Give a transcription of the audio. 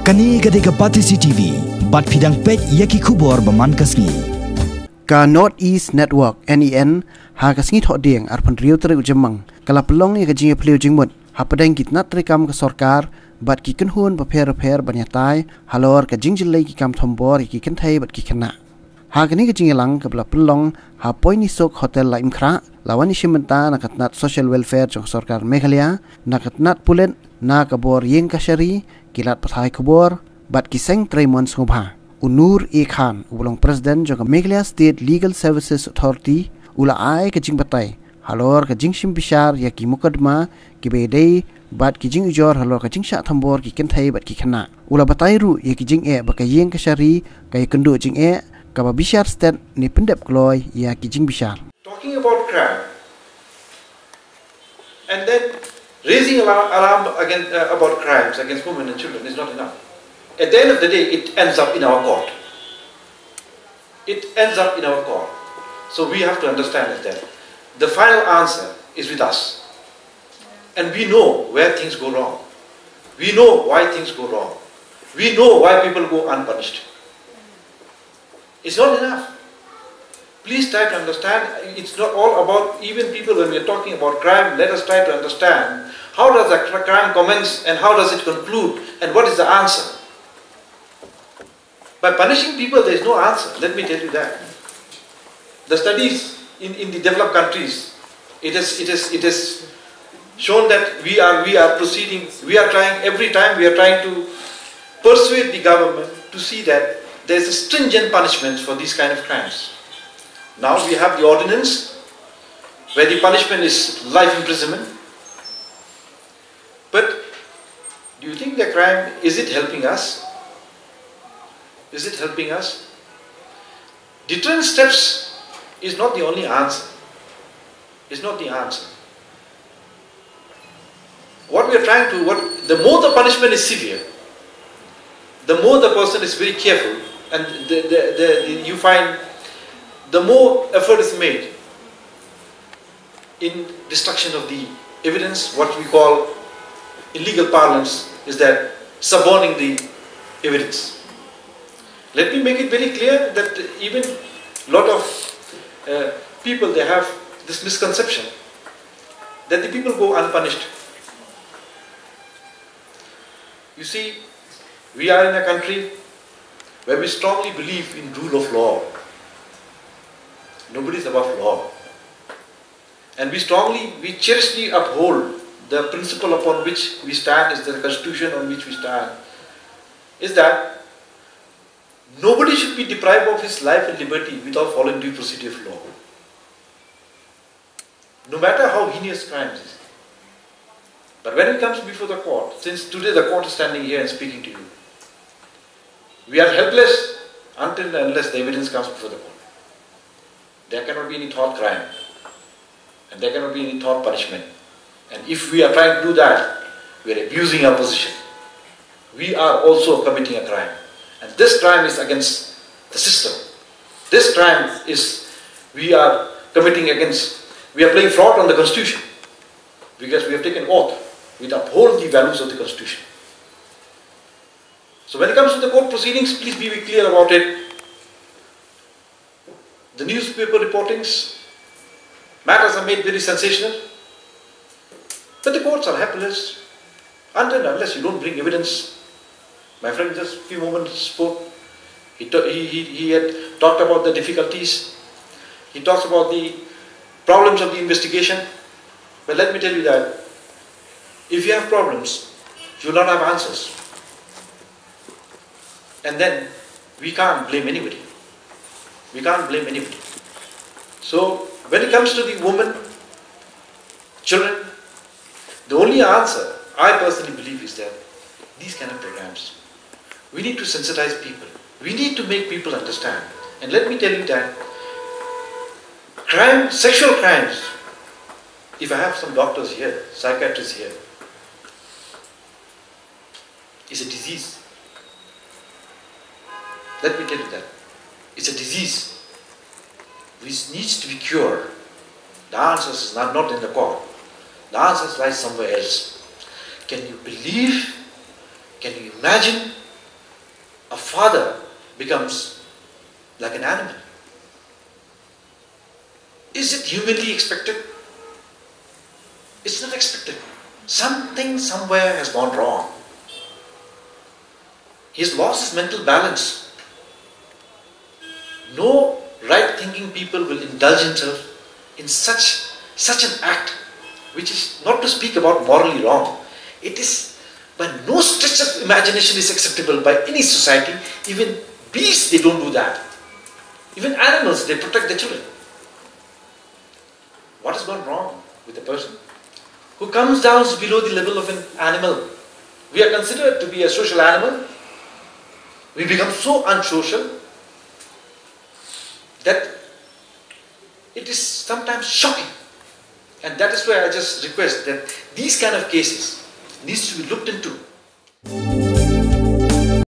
Kani gadega Pati CCTV, bat pidang pej yaki kubor baman kasngi. Ka North East Network NEN ha kasngi thok ding arpan riu tere ujemang kala pelong ye kajing pleu jingmut ha padang kit nat rekam ka sarkar bat ki kenhun ba pher banyatai halor ka jingjilai ki kam thombor ki kenthai bat ki khana ha kani kajing lang ka bla pelong ha poini sok hotel la imkhra lawani shimenta na katnat social welfare jong sarkar Meghalaya na katnat pulen na kabor yeng kashari kilat pathai kubor bat ki seng traimon ngobha Unur E Khan ulong president jong Meghalaya State Legal Services Authority ula ai ka jing batai halor ka jing shim bishar ya ki mukadma ki bedai bat ki jing ujor halor ka jing sha thambor ki kenthai bat ki khana ula batai ru ya ki jing e ba ka yeng ka shari ka kendu jing e ka ba bishar state ni pendep kloy ya ki jing bishar talking about crime and then raising alarm against about crimes against women and children is not enough. At the end of the day, it ends up in our court. It ends up in our court. So we have to understand that the final answer is with us. And we know where things go wrong. We know why things go wrong. We know why people go unpunished. It's not enough. Please try to understand, it's not all about even people when we are talking about crime, let us try to understand how does the crime commence and how does it conclude and what is the answer. By punishing people, there is no answer. Let me tell you that. The studies in the developed countries, it is shown that we are proceeding. We are trying every time. We are trying to persuade the government to see that there is a stringent punishment for these kind of crimes. Now we have the ordinance where the punishment is life imprisonment. But do you think the crime, is it helping us? Is it helping us? Deterrent steps is not the only answer. It's not the answer. What we are trying to, the more the punishment is severe, the more the person is very careful, and you find the more effort is made in destruction of the evidence. What we call in legal parlance is that suborning the evidence. Let me make it very clear that even a lot of people, they have this misconception that the people go unpunished. You see, we are in a country where we strongly believe in rule of law. Nobody is above law. And we cherishly uphold the principle upon which we stand, is the constitution on which we stand, is that nobody should be deprived of his life and liberty without following due procedure of law. No matter how heinous crimes is. But when it comes before the court, since today the court is standing here and speaking to you, we are helpless until and unless the evidence comes before the court. There cannot be any thought crime, and there cannot be any thought punishment. And if we are trying to do that, we are abusing our position. We are also committing a crime. And this crime is against the system. This crime is, we are committing against, we are playing fraud on the constitution. Because we have taken oath, we uphold the values of the constitution. So when it comes to the court proceedings, please be very clear about it. The newspaper reportings, matters are made very sensational, but the courts are helpless until and unless you don't bring evidence. My friend just a few moments spoke. He had talked about the difficulties. He talks about the problems of the investigation. But let me tell you that if you have problems, you will not have answers. And then we can't blame anybody. We can't blame anybody. So when it comes to the women, children, the only answer I personally believe is that these kind of programs, we need to sensitize people. We need to make people understand. And let me tell you that crime, sexual crimes, if I have some doctors here, psychiatrists here, is a disease. Let me tell you that. It's a disease which needs to be cured. The answer is not in the court. The answer lies somewhere else. Can you believe, can you imagine father becomes like an animal. Is it humanly expected? It's not expected. Something somewhere has gone wrong. He has lost his mental balance. No right-thinking people will indulge himself in such an act, which is not to speak about morally wrong. It is by no stretch of imagination is acceptable by any society. Even beasts, they don't do that. Even animals, they protect their children. What has gone wrong with a person who comes down below the level of an animal? We are considered to be a social animal. We become so unsocial that it is sometimes shocking. And that is why I just request that these kind of cases needs to be looked into.